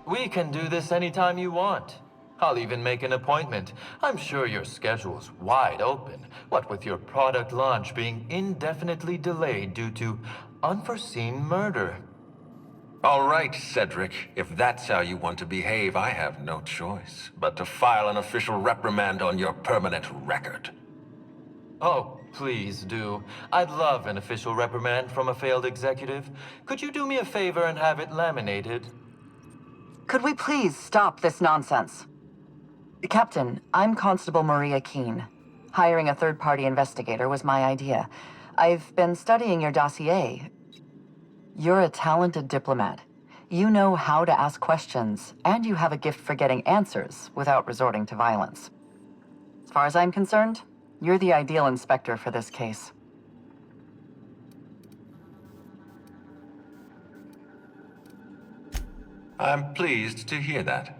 We can do this anytime you want. I'll even make an appointment. I'm sure your schedule's wide open, what with your product launch being indefinitely delayed due to unforeseen murder. All right, Cedric. If that's how you want to behave, I have no choice but to file an official reprimand on your permanent record. Oh, please do. I'd love an official reprimand from a failed executive. Could you do me a favor and have it laminated? Could we please stop this nonsense? Captain, I'm Constable Maria Keene. Hiring a third-party investigator was my idea. I've been studying your dossier. You're a talented diplomat. You know how to ask questions, and you have a gift for getting answers without resorting to violence. As far as I'm concerned, you're the ideal inspector for this case. I'm pleased to hear that.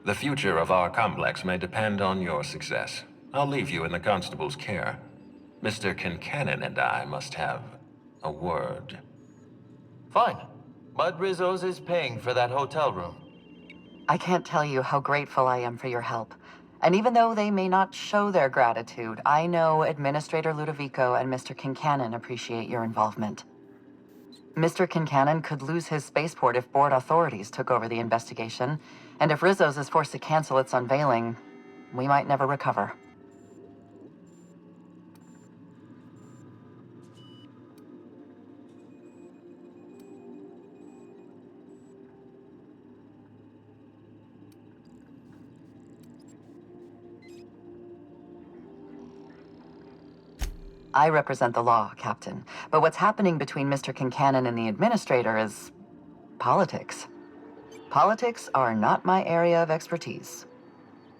The future of our complex may depend on your success. I'll leave you in the constable's care. Mr. Kincannon and I must have a word. Fine. Bud Rizzo's is paying for that hotel room. I can't tell you how grateful I am for your help. And even though they may not show their gratitude, I know Administrator Ludovico and Mr. Kincannon appreciate your involvement. Mr. Kincannon could lose his spaceport if board authorities took over the investigation, and if Rizzo's is forced to cancel its unveiling, we might never recover. I represent the law, Captain, but what's happening between Mr. Kincannon and the Administrator is politics. Politics are not my area of expertise.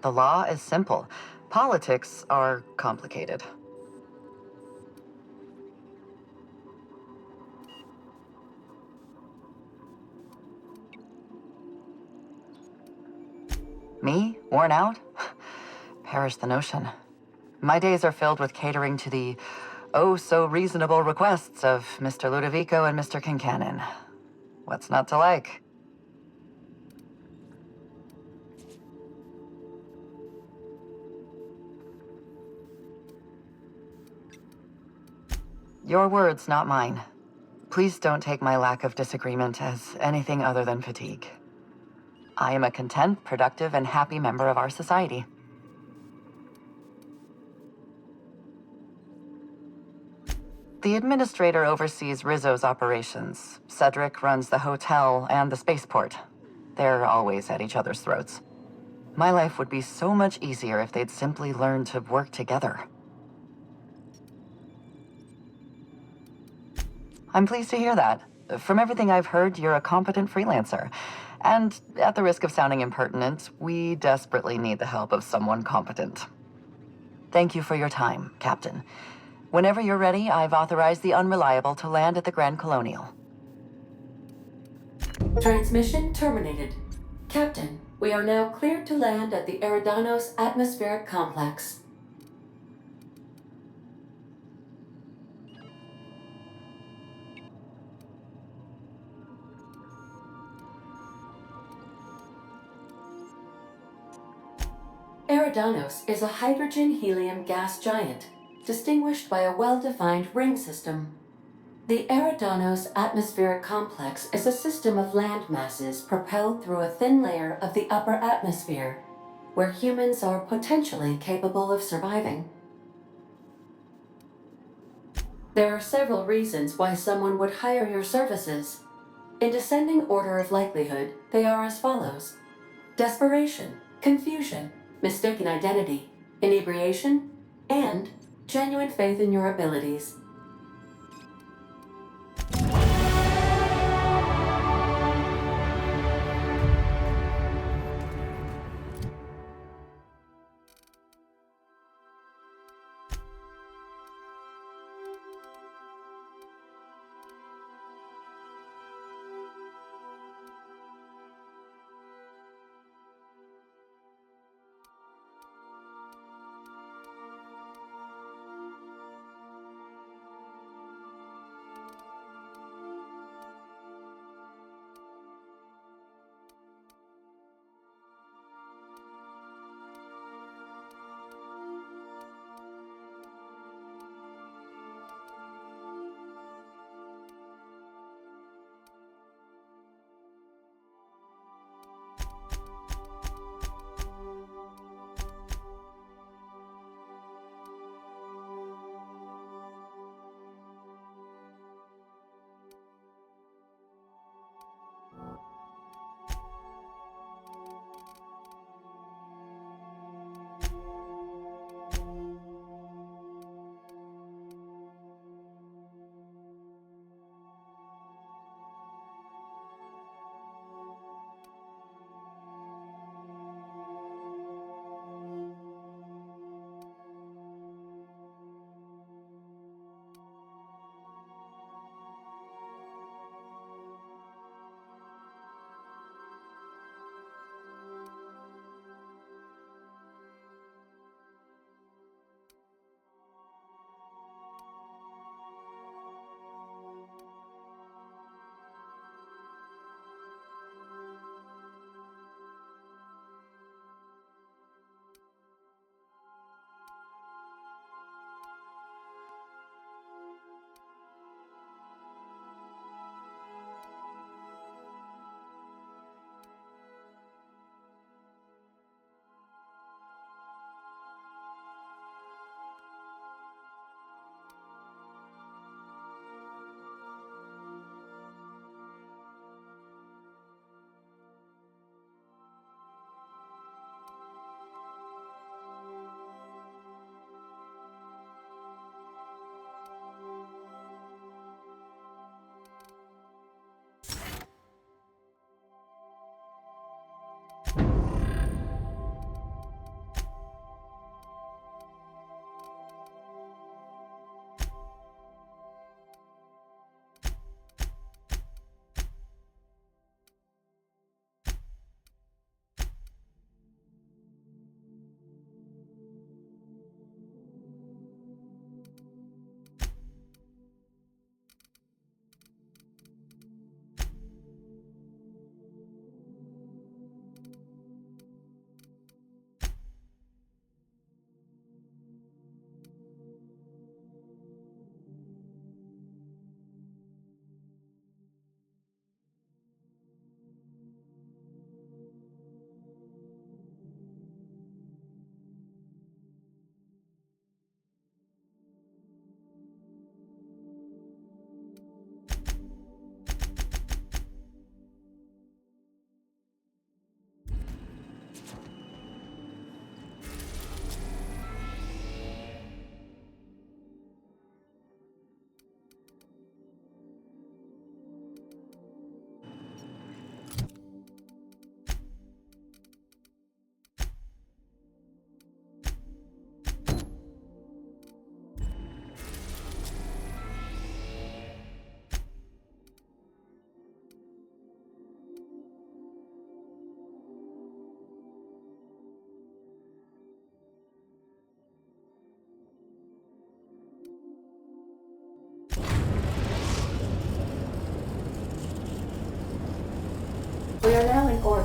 The law is simple. Politics are complicated. Me? Worn out? Perish the notion. My days are filled with catering to the oh-so-reasonable requests of Mr. Ludovico and Mr. Kincannon. What's not to like? Your words, not mine. Please don't take my lack of disagreement as anything other than fatigue. I am a content, productive, and happy member of our society. The Administrator oversees Rizzo's operations. Cedric runs the hotel and the spaceport. They're always at each other's throats. My life would be so much easier if they'd simply learned to work together. I'm pleased to hear that. From everything I've heard, you're a competent freelancer. And at the risk of sounding impertinent, we desperately need the help of someone competent. Thank you for your time, Captain. Whenever you're ready, I've authorized the Unreliable to land at the Grand Colonial. Transmission terminated. Captain, we are now cleared to land at the Eridanos Atmospheric Complex. Eridanos is a hydrogen-helium gas giant, distinguished by a well-defined ring system. The Eridanos Atmospheric Complex is a system of land masses propelled through a thin layer of the upper atmosphere, where humans are potentially capable of surviving. There are several reasons why someone would hire your services. In descending order of likelihood, they are as follows: desperation, confusion, mistaken identity, inebriation, and genuine faith in your abilities.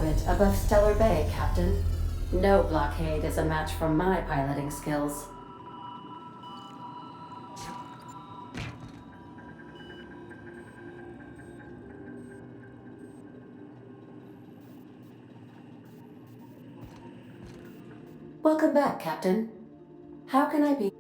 orbit above Stellar Bay, Captain. No blockade is a match for my piloting skills. Welcome back, Captain. How can I be?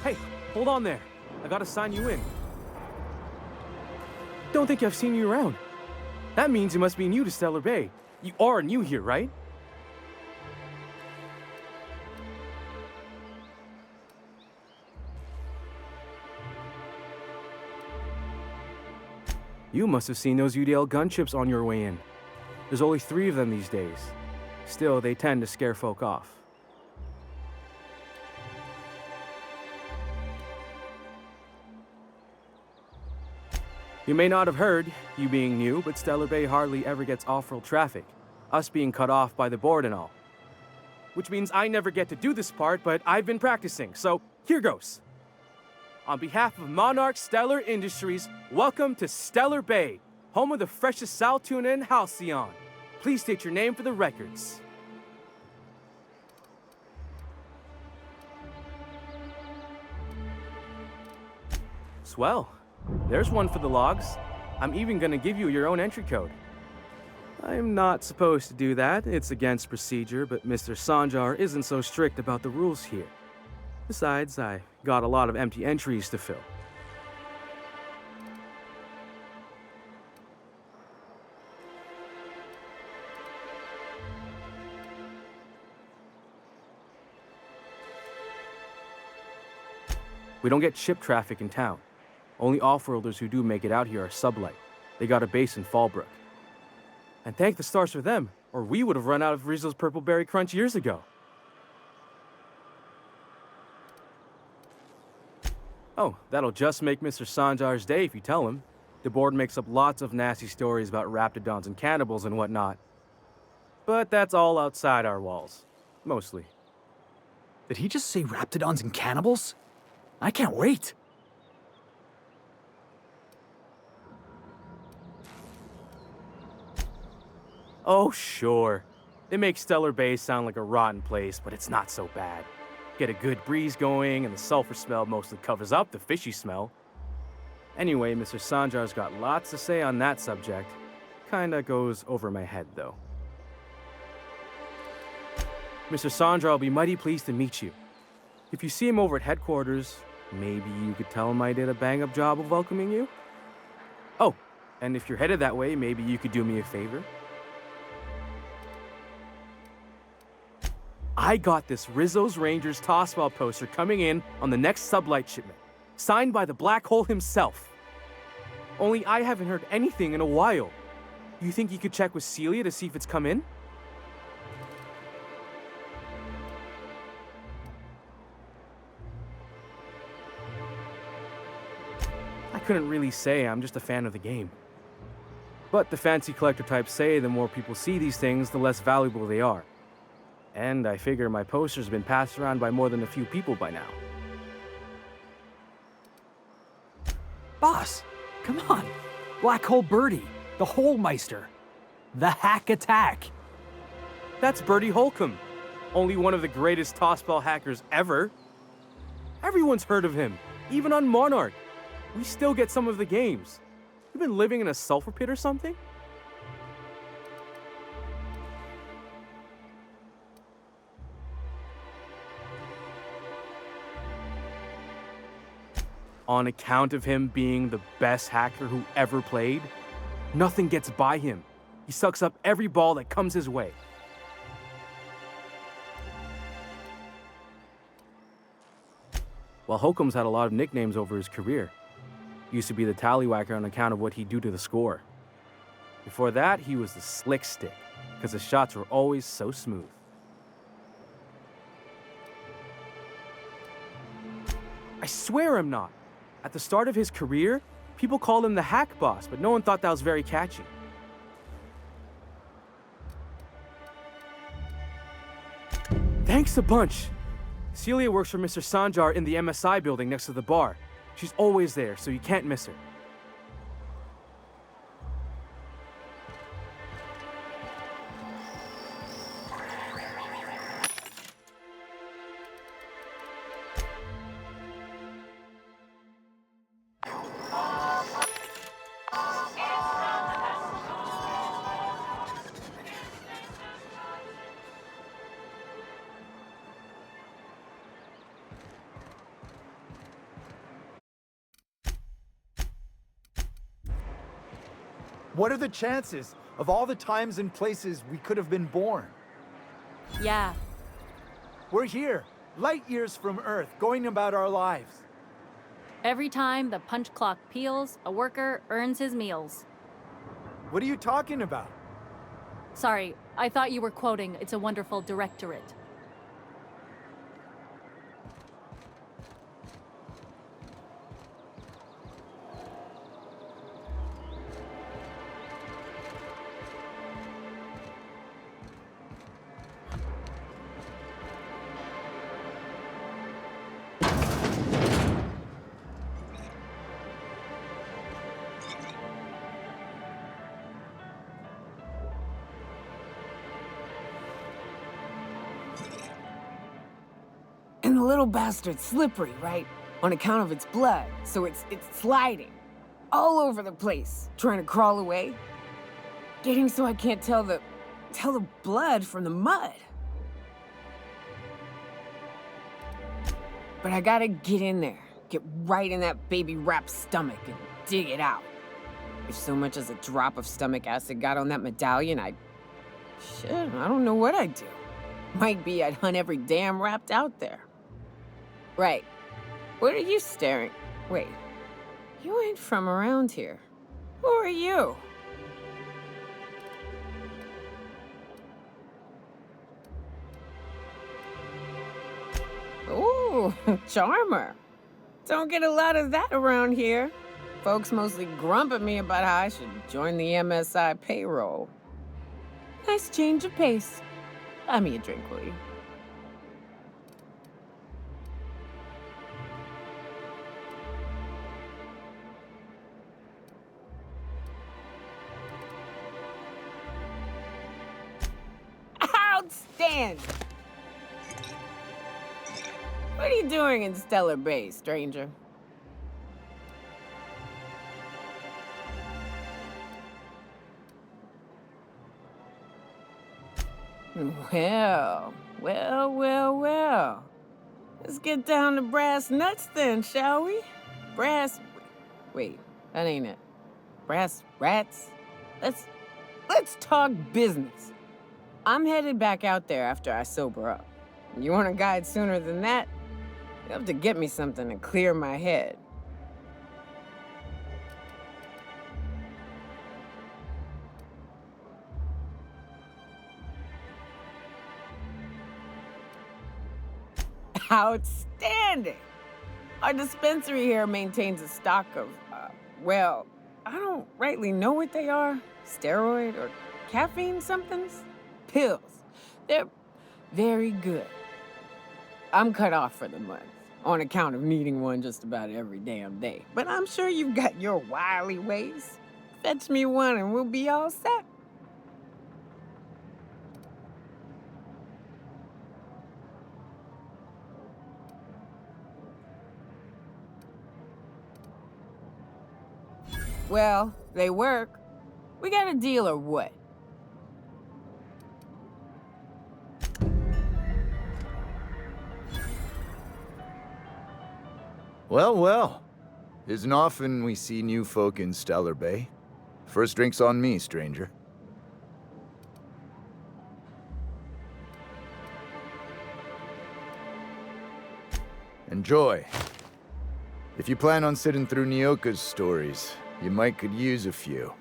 Hey, hold on there. I gotta sign you in. Don't think I've seen you around. That means you must be new to Stellar Bay. You are new here, right? You must have seen those UDL gunships on your way in. There's only 3 of them these days. Still, they tend to scare folk off. You may not have heard, you being new, but Stellar Bay hardly ever gets off-world traffic, us being cut off by the board and all. Which means I never get to do this part, but I've been practicing, so here goes. On behalf of Monarch Stellar Industries, welcome to Stellar Bay, home of the freshest sal tuna and halcyon. Please state your name for the records. Swell. There's one for the logs. I'm even gonna give you your own entry code. I'm not supposed to do that. It's against procedure, but Mr. Sanjar isn't so strict about the rules here. Besides, I got a lot of empty entries to fill. We don't get ship traffic in town. Only off-worlders who do make it out here are sublight. They got a base in Fallbrook. And thank the stars for them, or we would have run out of Rizzo's Purple Berry Crunch years ago. Oh, that'll just make Mr. Sanjar's day if you tell him. The board makes up lots of nasty stories about raptidons and cannibals and whatnot. But that's all outside our walls. Mostly. Did he just say raptidons and cannibals? I can't wait. Oh, sure. They make Stellar Bay sound like a rotten place, but it's not so bad. Get a good breeze going, and the sulfur smell mostly covers up the fishy smell. Anyway, Mr. Sanjar's got lots to say on that subject. Kinda goes over my head, though. Mr. Sanjar will be mighty pleased to meet you. If you see him over at headquarters, maybe you could tell him I did a bang-up job of welcoming you? Oh, And if you're headed that way, maybe you could do me a favor? I got this Rizzo's Rangers tossball poster coming in on the next sublight shipment, signed by the Black Hole himself. Only I haven't heard anything in a while. You think you could check with Celia to see if it's come in? I couldn't really say, I'm just a fan of the game. But the fancy collector types say the more people see these things, the less valuable they are. And I figure my poster's been passed around by more than a few people by now. Boss, come on. Black Hole Birdie, the Hole Meister, the Hack Attack. That's Bertie Holcomb, only one of the greatest tossball hackers ever. Everyone's heard of him, even on Monarch. We still get some of the games. You've been living in a sulfur pit or something? On account of him being the best hacker who ever played, nothing gets by him. He sucks up every ball that comes his way. While Holcomb's had a lot of nicknames over his career. He used to be the tallywhacker on account of what he'd do to the score. Before that, he was the slick stick, because his shots were always so smooth. I swear I'm not. At the start of his career, people called him the hack boss, but no one thought that was very catchy. Thanks a bunch. Celia works for Mr. Sanjar in the MSI building next to the bar. She's always there, so you can't miss her. What are the chances of all the times and places we could have been born? Yeah. We're here, light years from Earth, going about our lives. Every time the punch clock peals, a worker earns his meals. What are you talking about? Sorry, I thought you were quoting It's a Wonderful Directorate. And the little bastard's slippery, right? On account of its blood, so it's sliding. All over the place, trying to crawl away. Getting so I can't tell the blood from the mud. But I gotta get in there, get right in that baby rap's stomach and dig it out. If so much as a drop of stomach acid got on that medallion, shit, I don't know what I'd do. Might be I'd hunt every damn Rapt out there. Right. What are you staring? Wait. You ain't from around here. Who are you? Ooh, charmer. Don't get a lot of that around here. Folks mostly grump at me about how I should join the MSI payroll. Nice change of pace. Buy me a drink, will you? Outstanding! What are you doing in Stellar Bay, stranger? Well. Let's get down to brass nuts then, shall we? Wait, that ain't it. brass rats. Let's talk business. I'm headed back out there after I sober up. You want a guide sooner than that? You have to get me something to clear my head. Outstanding! Our dispensary here maintains a stock of, well, I don't rightly know what they are. Steroid or caffeine somethings? Pills. They're very good. I'm cut off for the month, on account of needing one just about every damn day. But I'm sure you've got your wily ways. Fetch me one and we'll be all set. Well, they work. We got a deal or what? Well, well. Isn't often we see new folk in Stellar Bay. First drink's on me, stranger. Enjoy. If you plan on sitting through Nyoka's stories, you might could use a few.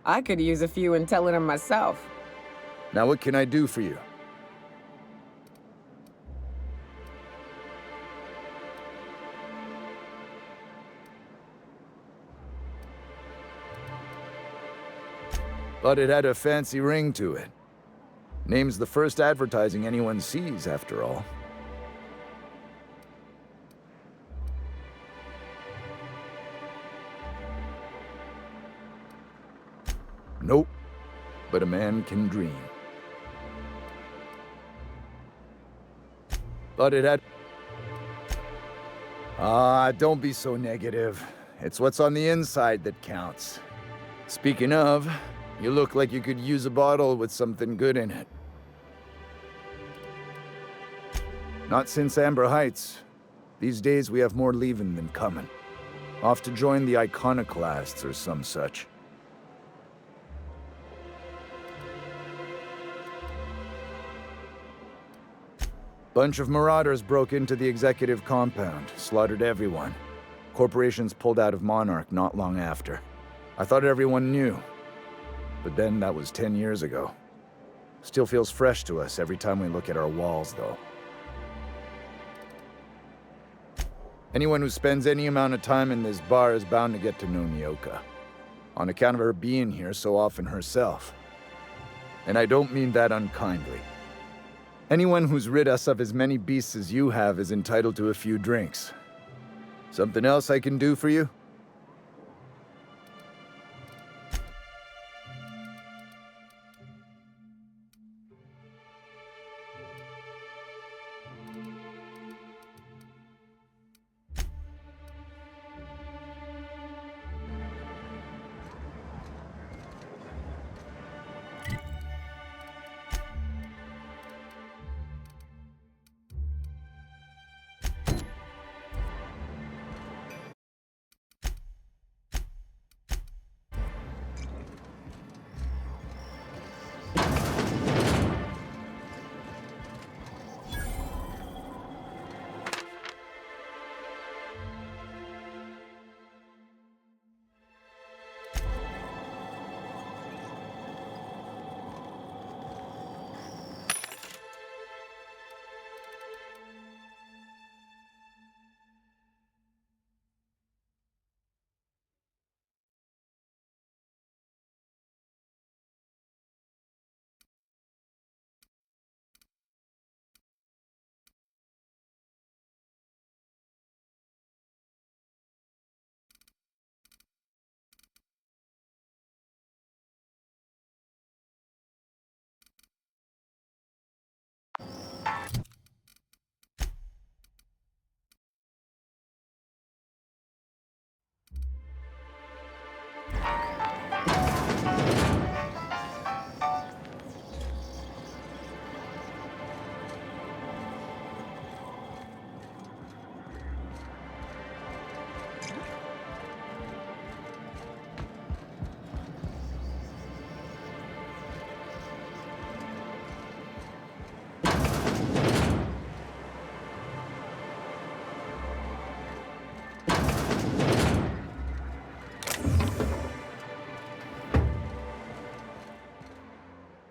I could use a few and telling them myself. Now what can I do for you? But it had a fancy ring to it. Name's the first advertising anyone sees, after all. Nope, but a man can dream. But it had... don't be so negative. It's what's on the inside that counts. Speaking of, you look like you could use a bottle with something good in it. Not since Amber Heights. These days we have more leaving than coming. Off to join the Iconoclasts or some such. Bunch of marauders broke into the executive compound, slaughtered everyone. Corporations pulled out of Monarch not long after. I thought everyone knew. But then that was 10 years ago. Still feels fresh to us every time we look at our walls, though. Anyone who spends any amount of time in this bar is bound to get to know Nyoka. On account of her being here so often herself. And I don't mean that unkindly. Anyone who's rid us of as many beasts as you have is entitled to a few drinks. Something else I can do for you?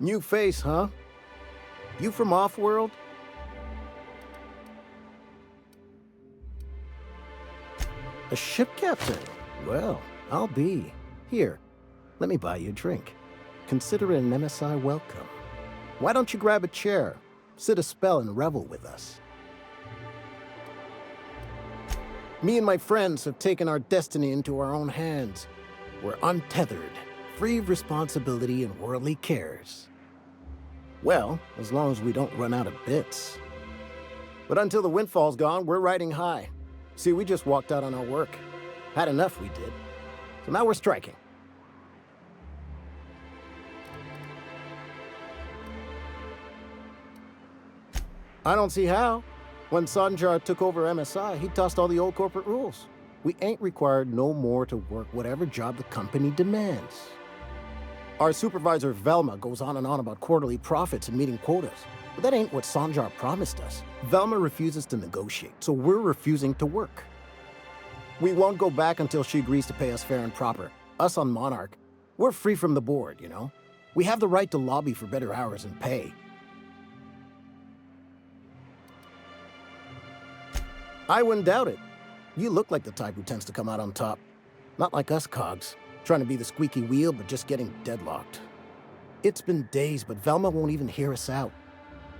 New face, huh? You from off-world? A ship captain? Well, I'll be. Here, let me buy you a drink. Consider it an MSI welcome. Why don't you grab a chair, sit a spell and revel with us? Me and my friends have taken our destiny into our own hands. We're untethered, free of responsibility and worldly cares. Well, as long as we don't run out of bits. But until the windfall's gone, we're riding high. See, we just walked out on our work. Had enough, we did. So now we're striking. I don't see how. When Sanjar took over MSI, he tossed all the old corporate rules. We ain't required no more to work whatever job the company demands. Our supervisor, Velma, goes on and on about quarterly profits and meeting quotas. But that ain't what Sanjar promised us. Velma refuses to negotiate, so we're refusing to work. We won't go back until she agrees to pay us fair and proper. Us on Monarch, we're free from the board, you know? We have the right to lobby for better hours and pay. I wouldn't doubt it. You look like the type who tends to come out on top. Not like us cogs, trying to be the squeaky wheel but just getting deadlocked. It's been days, but Velma won't even hear us out.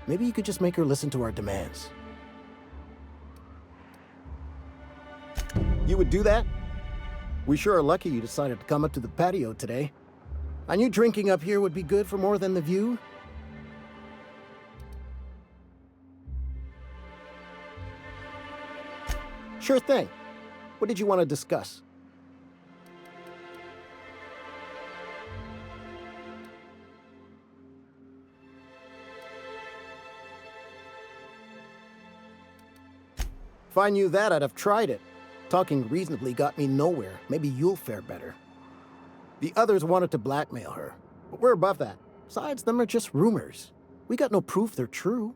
Maybe you could just make her listen to our demands. You would do that? We sure are lucky you decided to come up to the patio today. I knew drinking up here would be good for more than the view. Sure thing. What did you want to discuss? If I knew that, I'd have tried it. Talking reasonably got me nowhere. Maybe you'll fare better. The others wanted to blackmail her, but we're above that. Besides, them are just rumors. We got no proof they're true.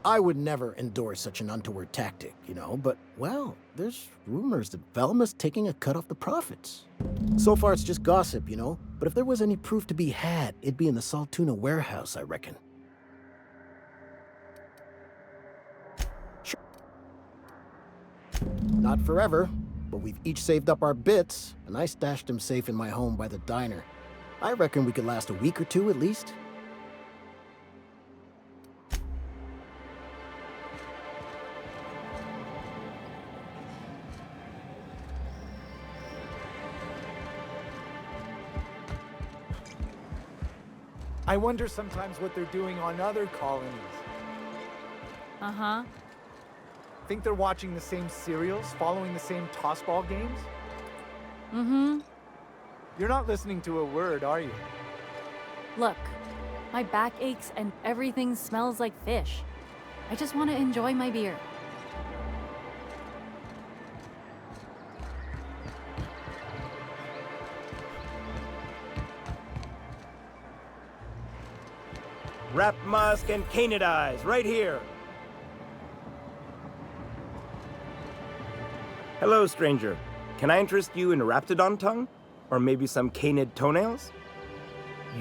I would never endorse such an untoward tactic, you know, but, well, there's rumors that Velma's taking a cut off the profits. So far, it's just gossip, you know, but if there was any proof to be had, it'd be in the Saltuna warehouse, I reckon. Sure. Not forever, but we've each saved up our bits, and I stashed them safe in my home by the diner. I reckon we could last a week or two at least. I wonder sometimes what they're doing on other colonies. Uh-huh. Think they're watching the same serials, following the same tossball games? Mm-hmm. You're not listening to a word, are you? Look, my back aches and everything smells like fish. I just want to enjoy my beer. Wrap Musk and Canadize, right here. Hello, stranger. Can I interest you in a Raptidon tongue? Or maybe some canid toenails?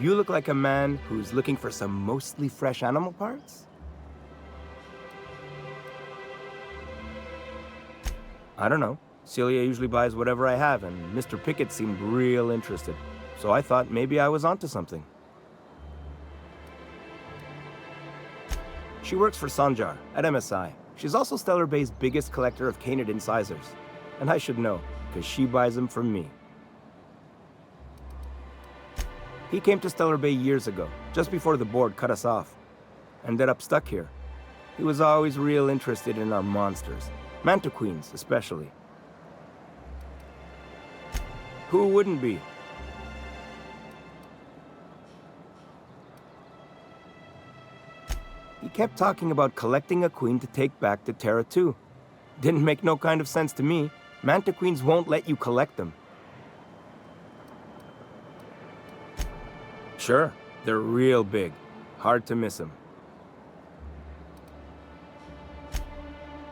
You look like a man who's looking for some mostly fresh animal parts? I don't know. Celia usually buys whatever I have, and Mr. Pickett seemed real interested. So I thought maybe I was onto something. She works for Sanjar at MSI. She's also Stellar Bay's biggest collector of canid incisors. And I should know, because she buys them from me. He came to Stellar Bay years ago, just before the board cut us off. Ended up stuck here. He was always real interested in our monsters. Mantiqueens, especially. Who wouldn't be? He kept talking about collecting a queen to take back to Terra 2. Didn't make no kind of sense to me. Mantiqueens won't let you collect them. Sure, they're real big. Hard to miss them.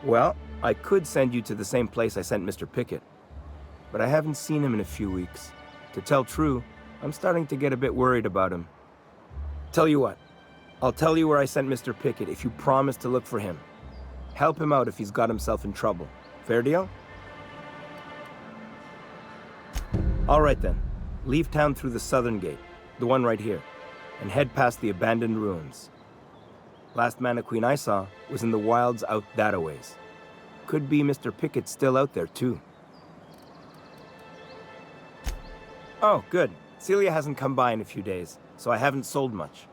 Well, I could send you to the same place I sent Mr. Pickett. But I haven't seen him in a few weeks. To tell true, I'm starting to get a bit worried about him. Tell you what, I'll tell you where I sent Mr. Pickett if you promise to look for him. Help him out if he's got himself in trouble. Fair deal? All right then. Leave town through the southern gate, the one right here, and head past the abandoned ruins. Last Mantiqueen I saw was in the wilds out that-a-ways. Could be Mr. Pickett still out there, too. Oh, good. Celia hasn't come by in a few days, so I haven't sold much.